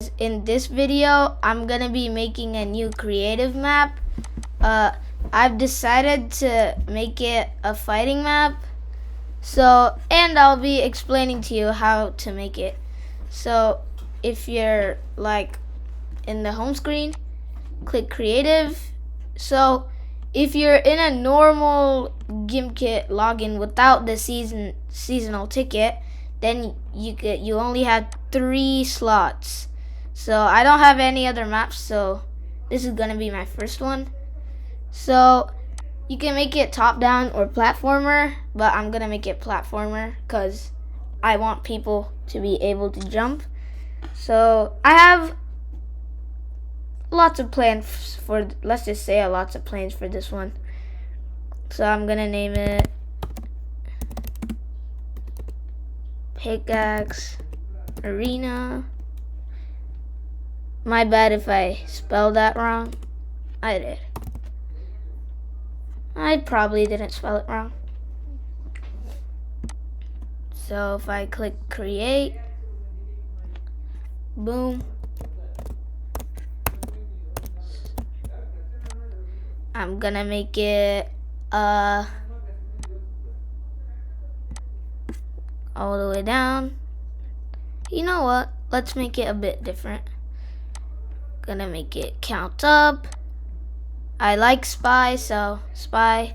guys, in this video I'm gonna be making a new creative map. I've decided to make it a fighting map, and I'll be explaining to you how to make it. So if you're like in the home screen, click creative. So if you're in a normal Gimkit login without the seasonal ticket, then you only have 3 slots. So I don't have any other maps, so this is gonna be my first one. So you can make it top down or platformer, but I'm gonna make it platformer because I want people to be able to jump. So I have lots of plans for, let's just say lots of plans for this one. So I'm gonna name it Pickaxe Arena. My bad if I spelled that wrong. I did. I probably didn't spell it wrong. So if I click create, boom. I'm gonna make it all the way down. You know what? Let's make it a bit different. Gonna make it count up. I like spy, so spy.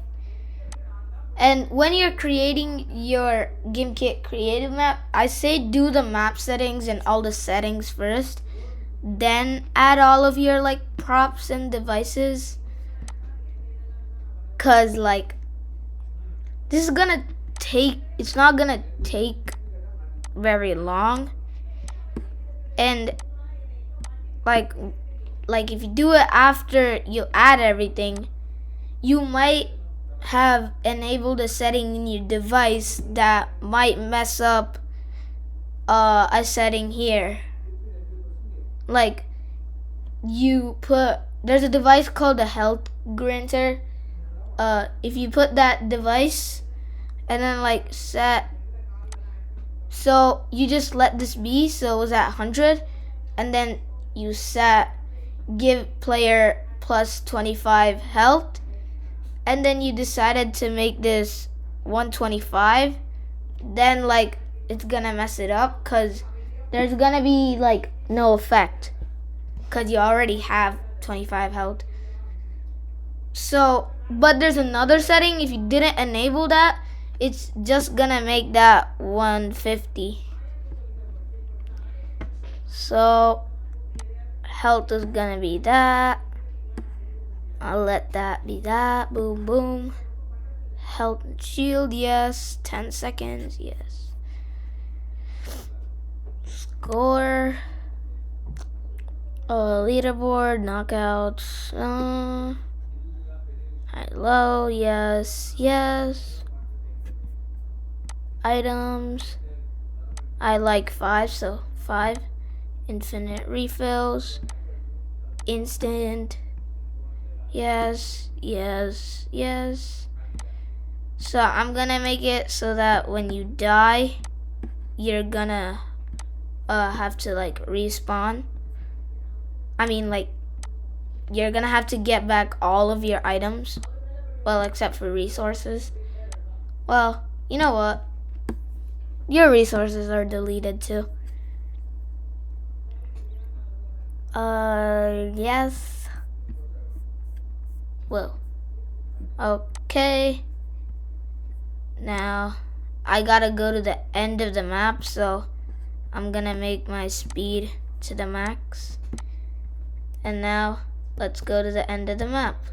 And when you're creating your Gimkit Creative map, I say do the map settings and all the settings first, then add all of your like props and devices. Cause like this is gonna take, it's not gonna take very long, and like if you do it after you add everything, you might have enabled a setting in your device that might mess up a setting here. Like there's a device called the health granter. If you put that device and then like set, so you just let this be, so it was at 100, and then you set give player plus 25 health, and then you decided to make this 125, then like it's gonna mess it up because there's gonna be like no effect because you already have 25 health. So but there's another setting, if you didn't enable that, it's just gonna make that 150. So health is gonna be that. I'll let that be that. Boom, boom. Health and shield, yes. 10 seconds, yes. Score. Leaderboard, knockouts. High, low, yes, yes. Items. I like 5, so 5. Infinite refills. Instant. Yes, yes, yes. So I'm gonna make it so that when you die, you're gonna have to like respawn. I mean, like, you're gonna have to get back all of your items, well, except for resources. Well, you know what? Your resources are deleted too. Yes. Well, okay. Now, I gotta go to the end of the map, so I'm gonna make my speed to the max. And now, let's go to the end of the map.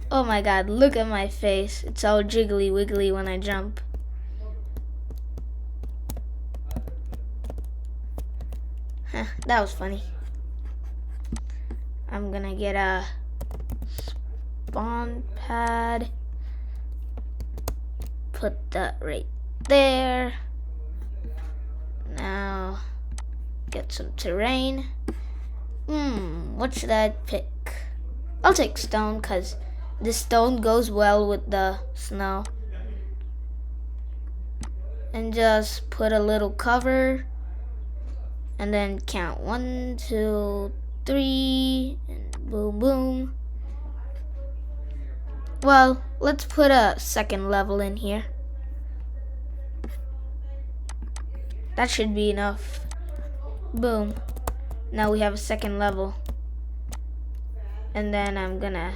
Oh my god, look at my face. It's all jiggly wiggly when I jump. That was funny. I'm gonna get a spawn pad. Put that right there. Now, get some terrain. What should I pick? I'll take stone because the stone goes well with the snow. And just put a little cover. and then count 1, 2, 3, and boom, boom. Well, let's put a second level in here. That should be enough. Boom. Now we have a second level. And then I'm gonna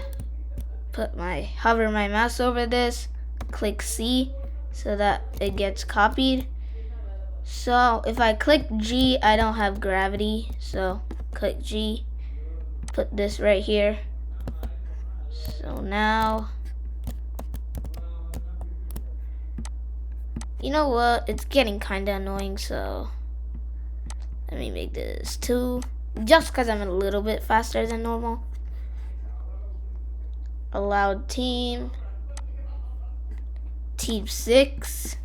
hover my mouse over this, click C so that it gets copied. So if I click G, I don't have gravity, so click G, put this right here. So now, you know what, it's getting kinda annoying, so let me make this 2, just because I'm a little bit faster than normal. Allowed team 6.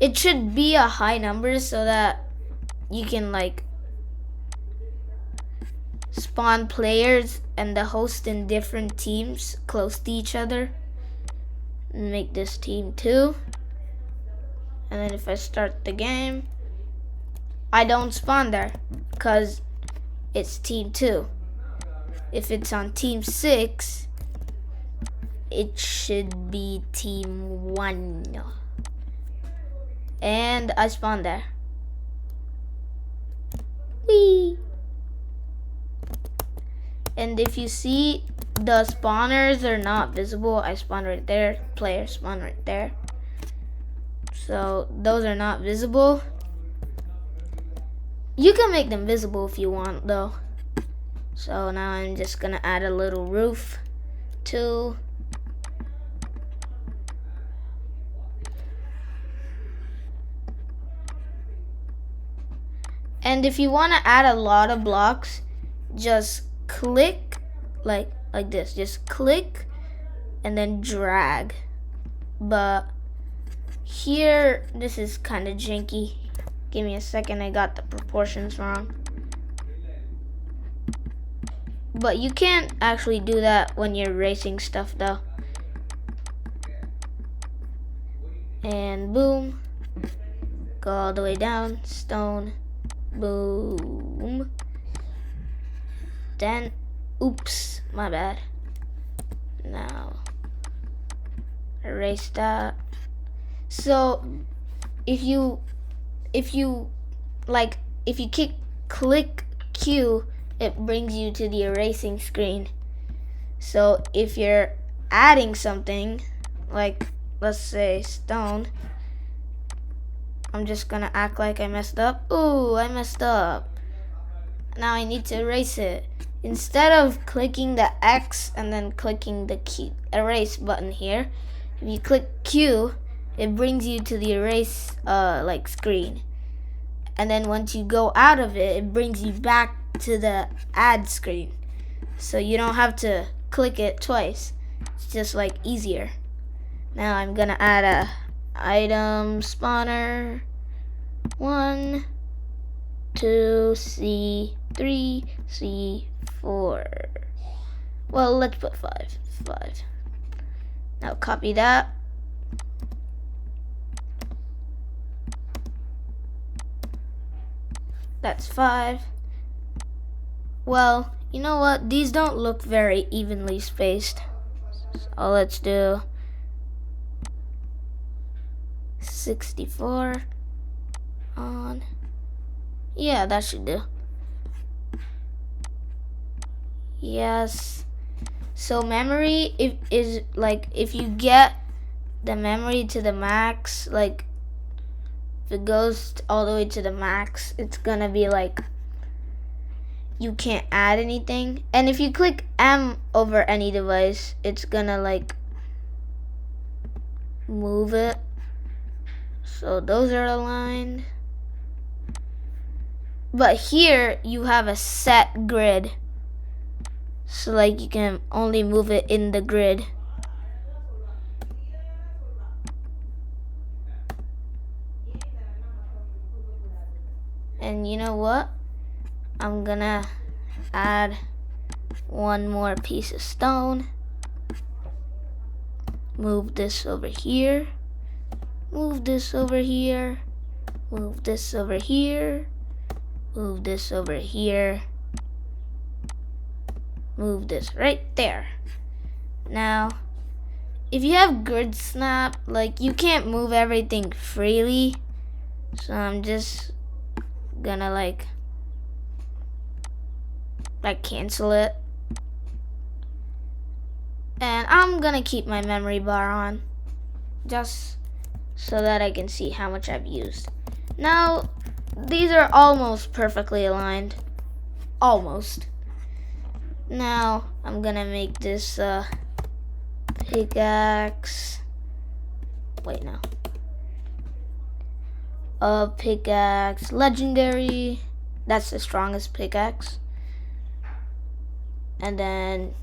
It should be a high number so that you can like spawn players and the host in different teams close to each other. Make this team 2. And then if I start the game, I don't spawn there because it's team 2. If it's on team 6, it should be team 1. And I spawned there. Whee! And if you see the spawners are not visible, I spawn right there, players spawn right there. So those are not visible. You can make them visible if you want though. So now I'm just gonna add a little roof to and if you want to add a lot of blocks, just click like this. Just click and then drag. But here, this is kind of janky. Give me a second, I got the proportions wrong. But you can't actually do that when you're racing stuff though. And boom. Go all the way down, stone. Boom. Then, oops, my bad. Now, erase that. So, if you click Q, it brings you to the erasing screen. So, if you're adding something, like let's say stone, I'm just gonna act like I messed up. Ooh, I messed up. Now I need to erase it. Instead of clicking the X and then clicking the erase button here, if you click Q, it brings you to the erase screen. And then once you go out of it, it brings you back to the add screen. So you don't have to click it twice. It's just like easier. Now I'm gonna add a item spawner 1, 2, C3, C4. Well, let's put 5. Now copy that. That's 5. Well, you know what? These don't look very evenly spaced. So let's do 64 on. Yeah, that should do. Yes. So memory if you get the memory to the max, like if it goes all the way to the max, it's gonna be like you can't add anything. And if you click M over any device, it's gonna like move it. So those are aligned. But here you have a set grid. So like you can only move it in the grid. And you know what? I'm gonna add one more piece of stone. Move this over here. Move this over here. Move this over here. Move this over here. Move this right there. Now, if you have grid snap, like, you can't move everything freely. So I'm just gonna like cancel it. And I'm gonna keep my memory bar on, just so that I can see how much I've used. Now, these are almost perfectly aligned. Almost. Now, I'm gonna make this pickaxe. Wait, no. Pickaxe legendary. That's the strongest pickaxe. And then,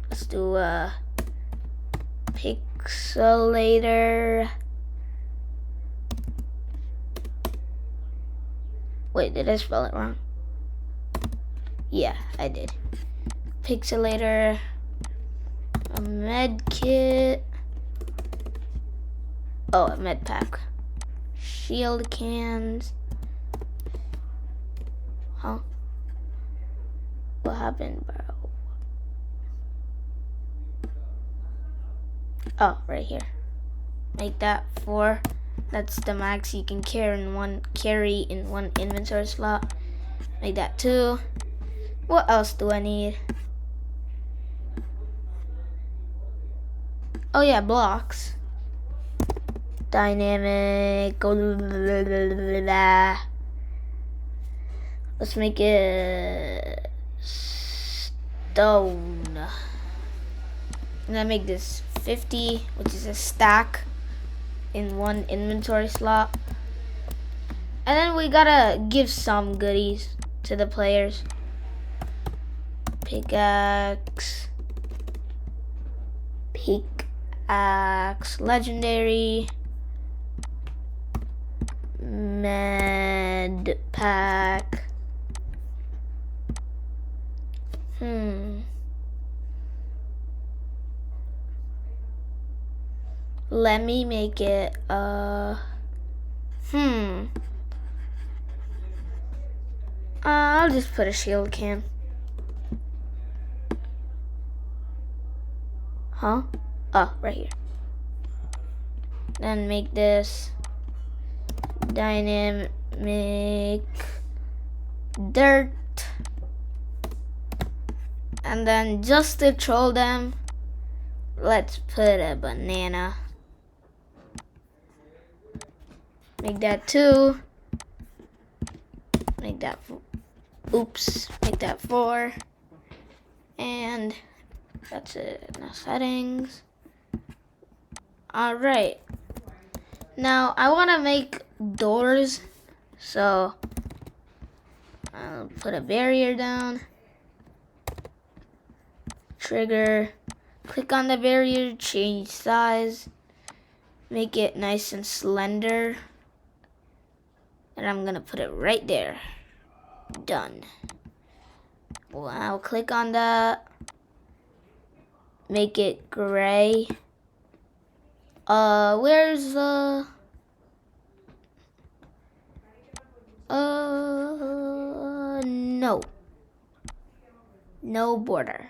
let's do a pixelator. Wait, did I spell it wrong? Yeah, I did. Pixelator, a med kit. Oh, a med pack. Shield cans. Huh? What happened, bro? Oh, right here. Make that 4. That's the max you can carry in one inventory slot. Make that 2. What else do I need? Oh yeah, blocks. Dynamic. Let's make it stone. I'm gonna make this 50, which is a stack in one inventory slot. And then we gotta give some goodies to the players. Pickaxe, legendary, med pack. Let me make it I'll just put a shield can. Huh? Oh, right here. Then make this dynamic dirt. And then just to troll them, let's put a banana. Make that 2. Make that, make that 4. And that's it. Now settings. Alright. Now I want to make doors. So I'll put a barrier down. Trigger. Click on the barrier. Change size. Make it nice and slender. And I'm going to put it right there. Done. Well, I'll click on that. Make it gray. Where's the... no. No border.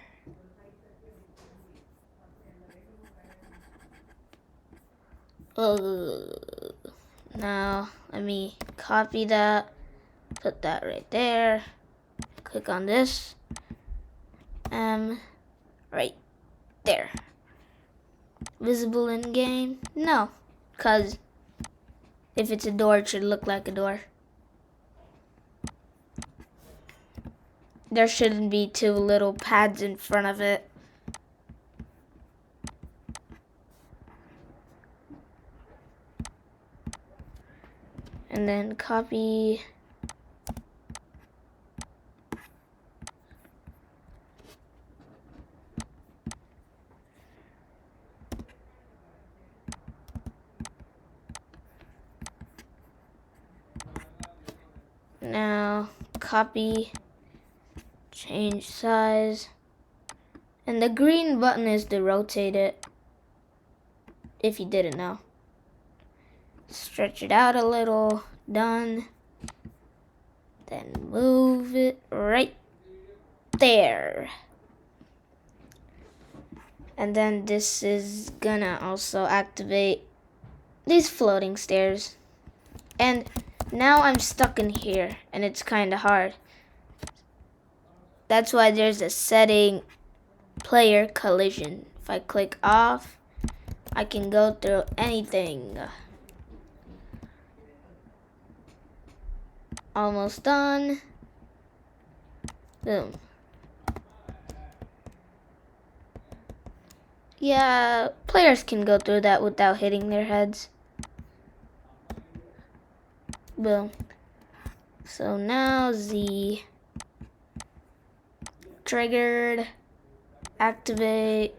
Now, let me copy that. Put that right there. Click on this. Right there. Visible in game? No, because if it's a door, it should look like a door. There shouldn't be 2 little pads in front of it. And then copy. Now copy, change size, and the green button is to rotate it, if you didn't know. Stretch it out a little, done. then move it right there. And then this is gonna also activate these floating stairs. And now I'm stuck in here and it's kind of hard. That's why there's a setting, player collision. If I click off, I can go through anything. Almost done. Boom. Yeah, players can go through that without hitting their heads. Boom. So now Z triggered, activate,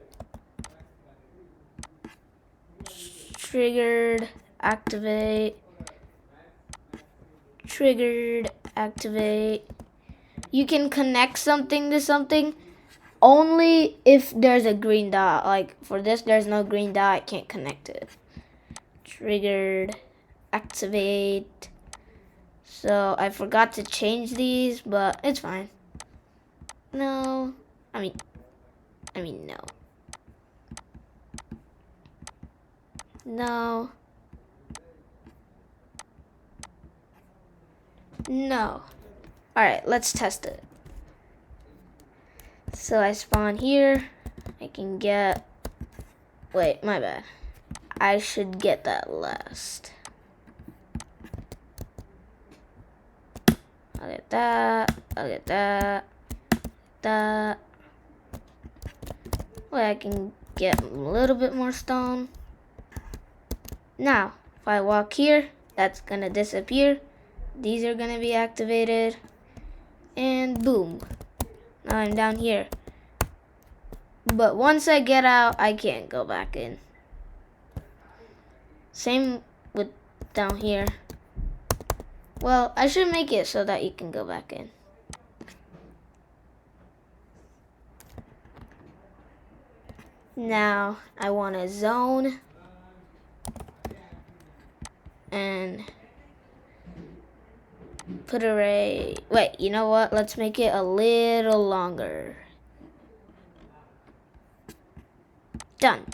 triggered, activate, triggered, activate. You can connect something to something only if there's a green dot. Like for this, there's no green dot, I can't connect it. Triggered, activate. So I forgot to change these, but it's fine. No, I mean no. No. No. Alright, let's test it. So I spawn here. I can get... Wait, my bad. I should get that last. I'll get that. I'll get that. That. Wait, I can get a little bit more stone. Now, if I walk here, that's gonna disappear. These are gonna be activated. And boom. Now I'm down here. But once I get out, I can't go back in. Same with down here. Well, I should make it so that you can go back in. Now, I want a zone. And put array. Wait, you know what? Let's make it a little longer. Done.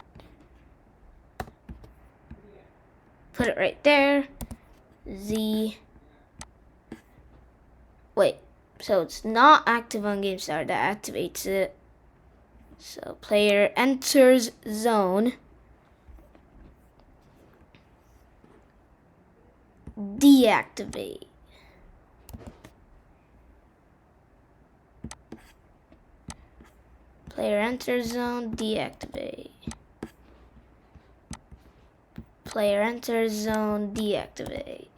Put it right there. Z. Wait, so it's not active on GameStar. That activates it. So player enters zone. Deactivate. Player enters zone, deactivate. Player enters zone, deactivate.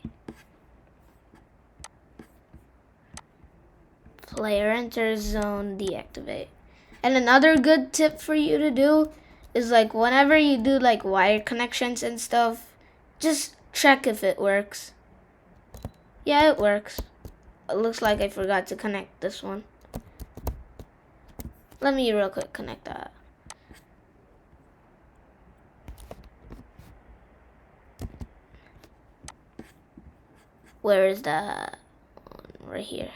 Player enters zone, deactivate. And another good tip for you to do is like whenever you do like wire connections and stuff, just check if it works. Yeah, it works. It looks like I forgot to connect this one. Let me real quick connect that. Where is that one? Right here.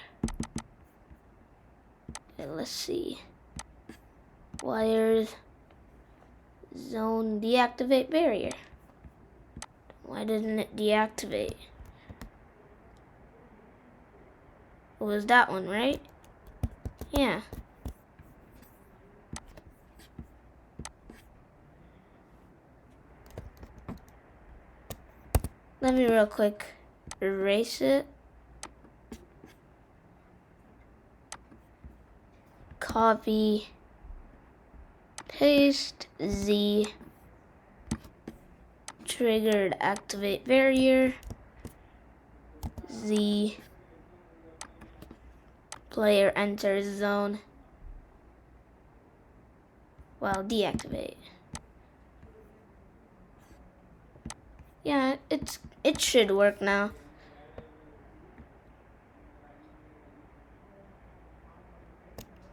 Okay, let's see. Wires. Zone deactivate barrier. Why didn't it deactivate? It was that one, right? Yeah. Let me real quick erase it. Copy. Paste. Z. Triggered activate barrier. Z. Player enters zone. Well, deactivate. Yeah, it should work now.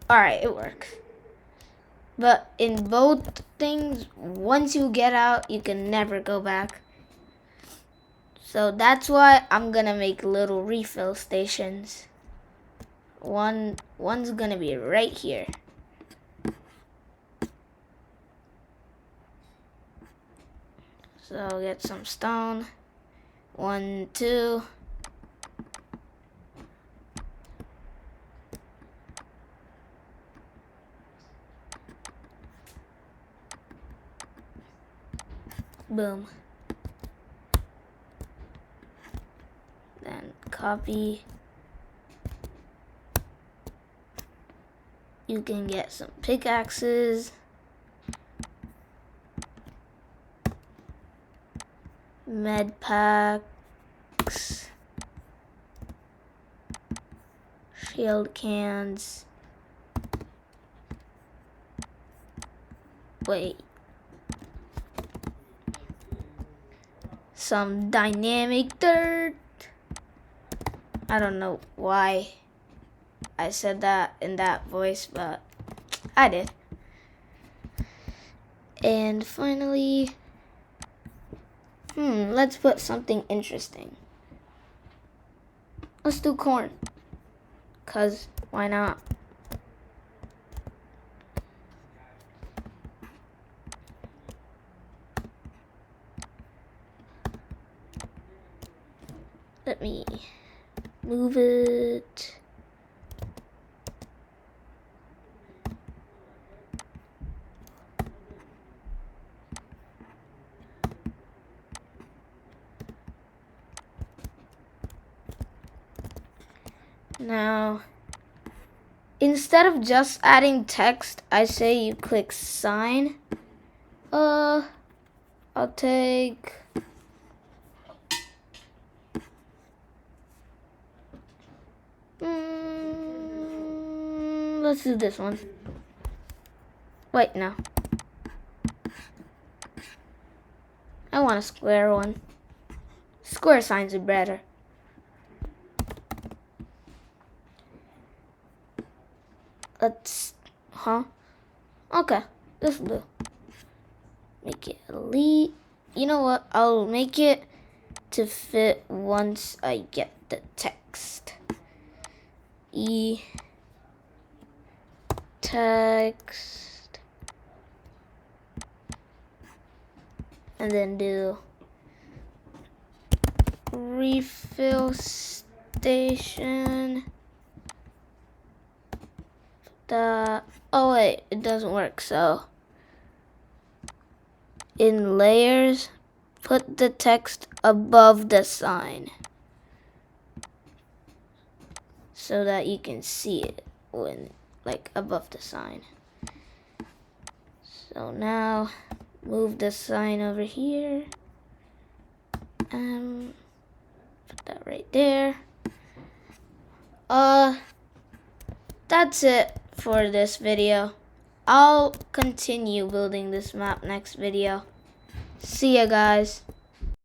Alright, it works. But in both things, once you get out, you can never go back. So that's why I'm gonna make little refill stations. one's gonna be right here. So get some stone. 1, 2. Boom. Then copy. You can get some pickaxes. Med packs. Shield cans. Wait. Some dynamic dirt. I don't know why I said that in that voice, but I did. And finally, let's put something interesting. Let's do corn. 'Cause why not? Let me move it. Now, instead of just adding text, I say you click sign. I'll take let's do this one. Wait, no. I want a square one. Square signs are better. Okay, this will do. Make it elite. You know what? I'll make it to fit once I get the text. Text. And then do refill station. Oh wait, it doesn't work. So in layers, put the text above the sign so that you can see it when like above the sign. So now move the sign over here and put that right there. That's it for this video. I'll continue building this map next video. See ya, guys.